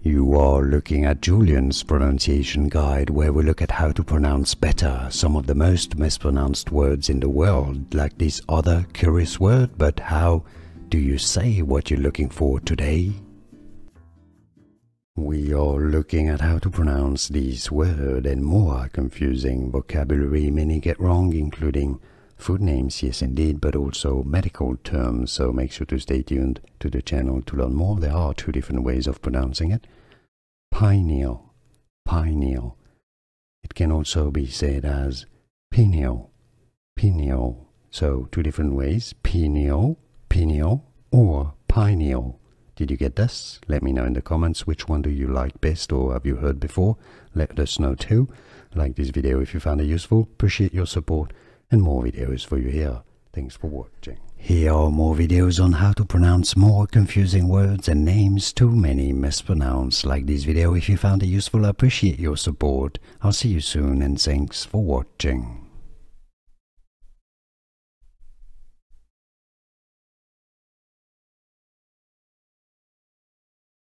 You are looking at Julian's pronunciation guide, where we look at how to pronounce better some of the most mispronounced words in the world, like this other curious word. But how do you say what you're looking for today? We are looking at how to pronounce this word and more confusing vocabulary many get wrong, including food names, yes indeed, but also medical terms, so make sure to stay tuned to the channel to learn more. There are two different ways of pronouncing it. Pineal, pineal. It can also be said as pineal, pineal. So two different ways, pineal, pineal, or pineal. Did you get this? Let me know in the comments which one do you like best, or have you heard before? Let us know too. Like this video if you found it useful. Appreciate your support, and more videos for you here. Thanks for watching. Here are more videos on how to pronounce more confusing words and names too many mispronounced. Like this video if you found it useful. I appreciate your support. I'll see you soon, and thanks for watching.